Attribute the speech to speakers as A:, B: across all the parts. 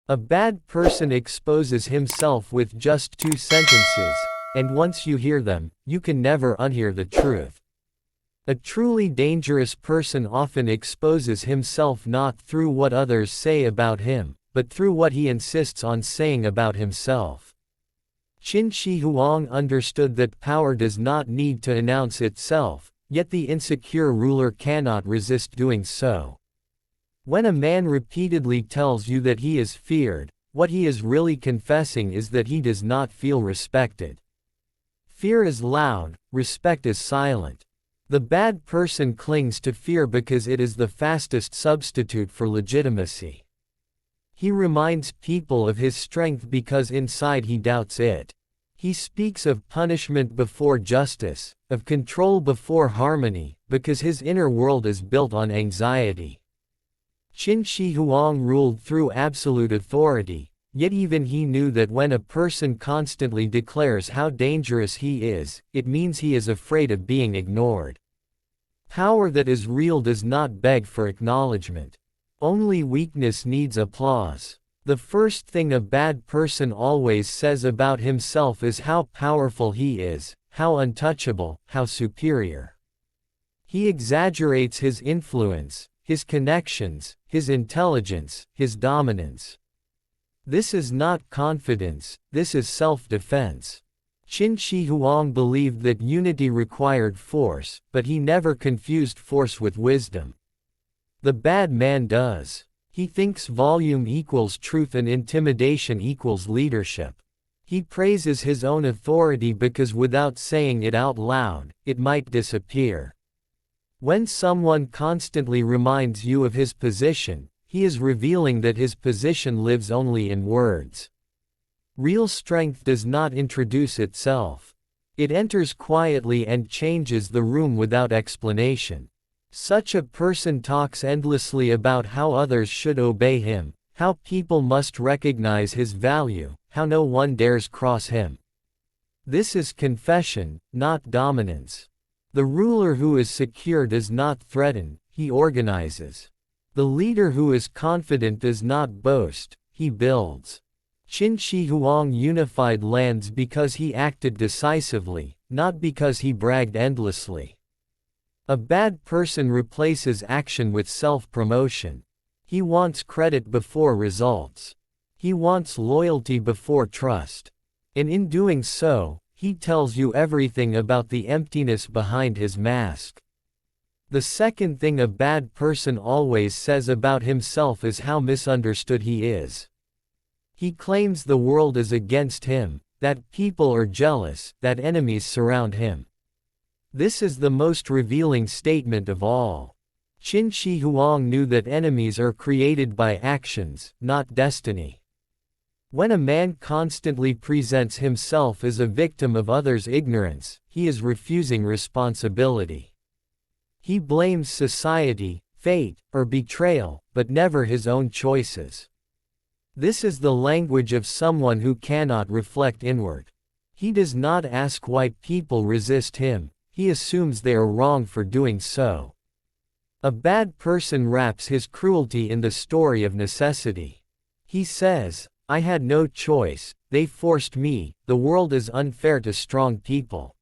A: A bad person exposes himself with just 2 sentences, and once you hear them, you can never unhear the truth. A truly dangerous person often exposes himself not through what others say about him, but through what he insists on saying about himself. Qin Shi Huang understood that power does not need to announce itself, yet the insecure ruler cannot resist doing so. When a man repeatedly tells you that he is feared, what he is really confessing is that he does not feel respected. Fear is loud, respect is silent. The bad person clings to fear because it is the fastest substitute for legitimacy. He reminds people of his strength because inside he doubts it. He speaks of punishment before justice, of control before harmony, because his inner world is built on anxiety. Qin Shi Huang ruled through absolute authority, yet even he knew that when a person constantly declares how dangerous he is, it means he is afraid of being ignored. Power that is real does not beg for acknowledgement. Only weakness needs applause. The first thing a bad person always says about himself is how powerful he is, how untouchable, how superior. He exaggerates his influence, his connections, his intelligence, his dominance. This is not confidence, this is self-defense. Qin Shi Huang believed that unity required force, but he never confused force with wisdom. The bad man does. He thinks volume equals truth and intimidation equals leadership. He praises his own authority because without saying it out loud, it might disappear. When someone constantly reminds you of his position, he is revealing that his position lives only in words. Real strength does not introduce itself. It enters quietly and changes the room without explanation. Such a person talks endlessly about how others should obey him, how people must recognize his value, how no one dares cross him. This is confession, not dominance. The ruler who is secure does not threaten, he organizes. The leader who is confident does not boast, he builds. Qin Shi Huang unified lands because he acted decisively, not because he bragged endlessly. A bad person replaces action with self-promotion. He wants credit before results. He wants loyalty before trust. And in doing so, he tells you everything about the emptiness behind his mask. The second thing a bad person always says about himself is how misunderstood he is. He claims the world is against him, that people are jealous, that enemies surround him. This is the most revealing statement of all. Qin Shi Huang knew that enemies are created by actions, not destiny. When a man constantly presents himself as a victim of others' ignorance, he is refusing responsibility. He blames society, fate, or betrayal, but never his own choices. This is the language of someone who cannot reflect inward. He does not ask why people resist him, he assumes they are wrong for doing so. A bad person wraps his cruelty in the story of necessity. He says, "I had no choice, they forced me, the world is unfair to strong people."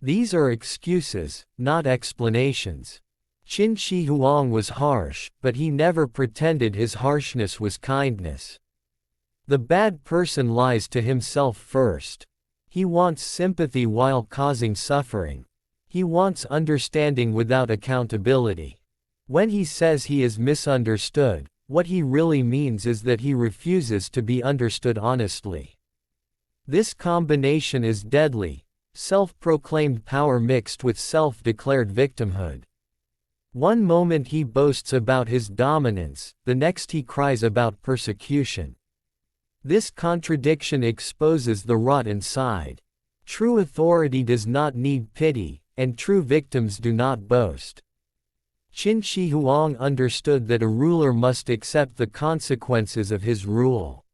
A: These are excuses, not explanations. Qin Shi Huang was harsh, but he never pretended his harshness was kindness. The bad person lies to himself first. He wants sympathy while causing suffering. He wants understanding without accountability. When he says he is misunderstood, what he really means is that he refuses to be understood honestly. This combination is deadly, self-proclaimed power mixed with self-declared victimhood. One moment he boasts about his dominance, the next he cries about persecution. This contradiction exposes the rot inside. True authority does not need pity, and true victims do not boast. Qin Shi Huang understood that a ruler must accept the consequences of his rule.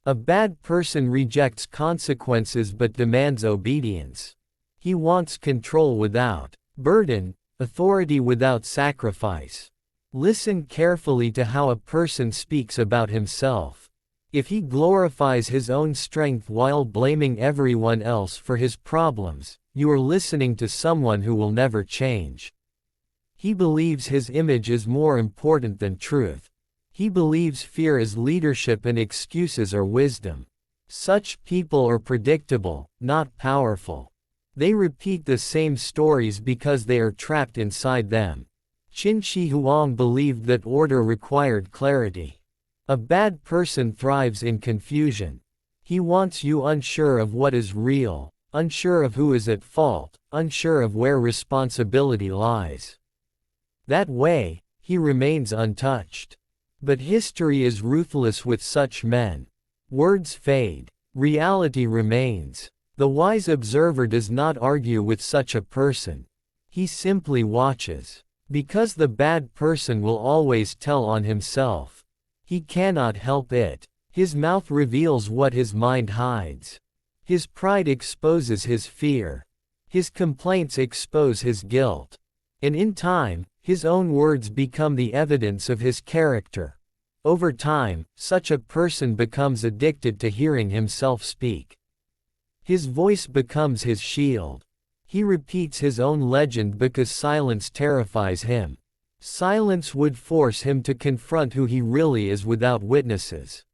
A: A bad person rejects consequences but demands obedience. He wants control without burden, authority without sacrifice. Listen carefully to how a person speaks about himself. If he glorifies his own strength while blaming everyone else for his problems, you are listening to someone who will never change. He believes his image is more important than truth. He believes fear is leadership and excuses are wisdom. Such people are predictable, not powerful. They repeat the same stories because they are trapped inside them. Qin Shi Huang believed that order required clarity. A bad person thrives in confusion. He wants you unsure of what is real, unsure of who is at fault, unsure of where responsibility lies. That way, he remains untouched. But history is ruthless with such men. Words fade. Reality remains. The wise observer does not argue with such a person. He simply watches. Because the bad person will always tell on himself. He cannot help it. His mouth reveals what his mind hides. His pride exposes his fear. His complaints expose his guilt. And in time, his own words become the evidence of his character. Over time, such a person becomes addicted to hearing himself speak. His voice becomes his shield. He repeats his own legend because silence terrifies him. Silence would force him to confront who he really is without witnesses.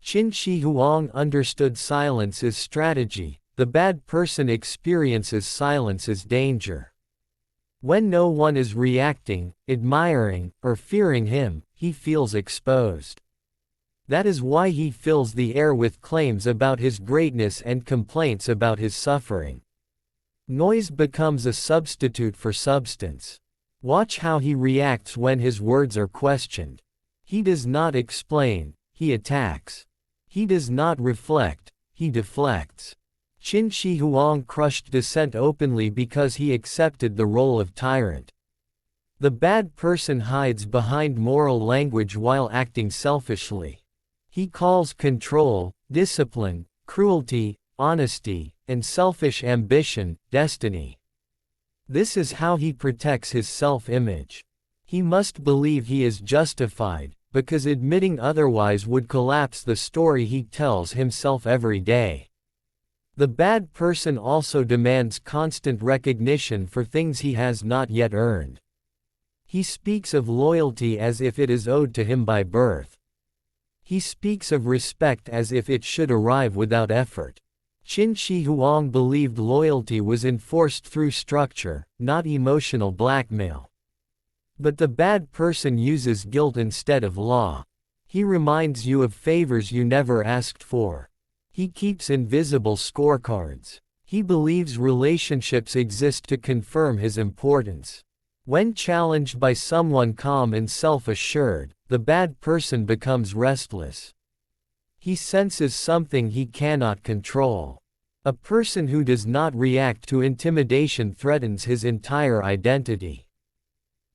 A: Qin Shi Huang understood silence as strategy. The bad person experiences silence as danger. When no one is reacting, admiring, or fearing him, he feels exposed. That is why he fills the air with claims about his greatness and complaints about his suffering. Noise becomes a substitute for substance. Watch how he reacts when his words are questioned. He does not explain, he attacks. He does not reflect, he deflects. Qin Shi Huang crushed dissent openly because he accepted the role of tyrant. The bad person hides behind moral language while acting selfishly. He calls control, discipline, cruelty, honesty, and selfish ambition, destiny. This is how he protects his self-image. He must believe he is justified, because admitting otherwise would collapse the story he tells himself every day. The bad person also demands constant recognition for things he has not yet earned. He speaks of loyalty as if it is owed to him by birth. He speaks of respect as if it should arrive without effort. Qin Shi Huang believed loyalty was enforced through structure, not emotional blackmail. But the bad person uses guilt instead of law. He reminds you of favors you never asked for. He keeps invisible scorecards. He believes relationships exist to confirm his importance. When challenged by someone calm and self-assured, the bad person becomes restless. He senses something he cannot control. A person who does not react to intimidation threatens his entire identity.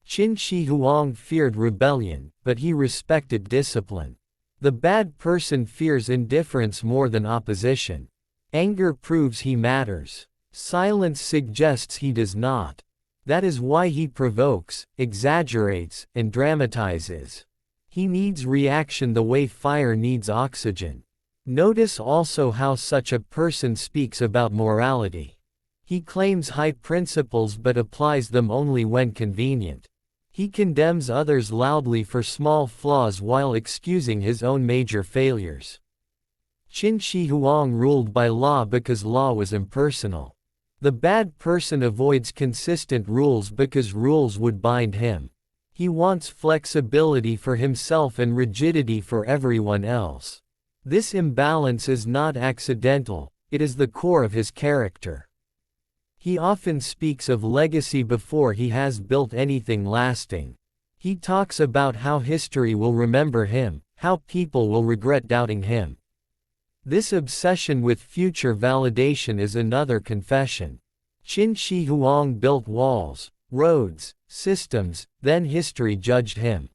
A: Qin Shi Huang feared rebellion, but he respected discipline. The bad person fears indifference more than opposition. Anger proves he matters. Silence suggests he does not. That is why he provokes, exaggerates, and dramatizes. He needs reaction the way fire needs oxygen. Notice also how such a person speaks about morality. He claims high principles but applies them only when convenient. He condemns others loudly for small flaws while excusing his own major failures. Qin Shi Huang ruled by law because law was impersonal. The bad person avoids consistent rules because rules would bind him. He wants flexibility for himself and rigidity for everyone else. This imbalance is not accidental, it is the core of his character. He often speaks of legacy before he has built anything lasting. He talks about how history will remember him, how people will regret doubting him. This obsession with future validation is another confession. Qin Shi Huang built walls, roads, systems, then history judged him.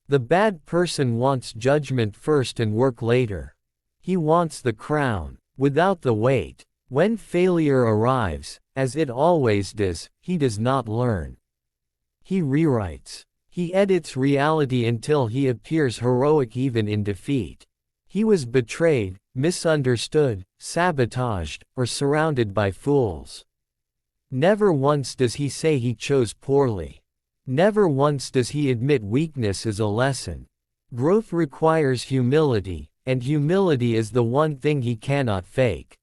A: The bad person wants judgment first and work later. He wants the crown, without the weight. When failure arrives, as it always does, he does not learn. He rewrites. He edits reality until he appears heroic even in defeat. He was betrayed, misunderstood, sabotaged, or surrounded by fools. Never once does he say he chose poorly. Never once does he admit weakness is a lesson. Growth requires humility, and humility is the one thing he cannot fake.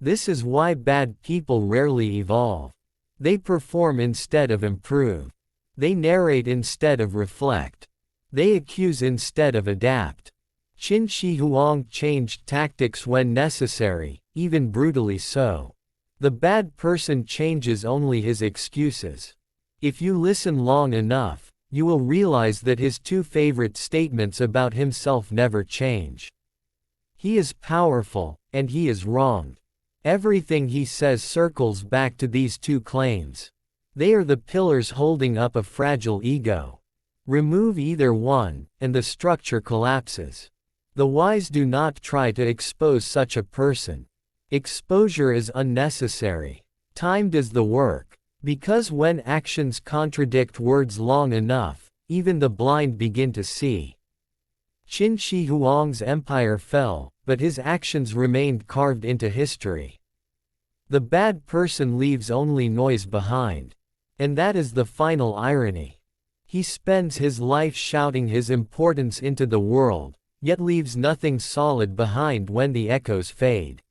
A: This is why bad people rarely evolve. They perform instead of improve. They narrate instead of reflect. They accuse instead of adapt. Qin Shi Huang changed tactics when necessary, even brutally so. The bad person changes only his excuses. If you listen long enough, you will realize that his two favorite statements about himself never change. He is powerful, and he is wronged. Everything he says circles back to these two claims. They are the pillars holding up a fragile ego. Remove either one, and the structure collapses. The wise do not try to expose such a person. Exposure is unnecessary. Time does the work. Because when actions contradict words long enough, even the blind begin to see. Qin Shi Huang's empire fell, but his actions remained carved into history. The bad person leaves only noise behind. And that is the final irony. He spends his life shouting his importance into the world, yet leaves nothing solid behind when the echoes fade.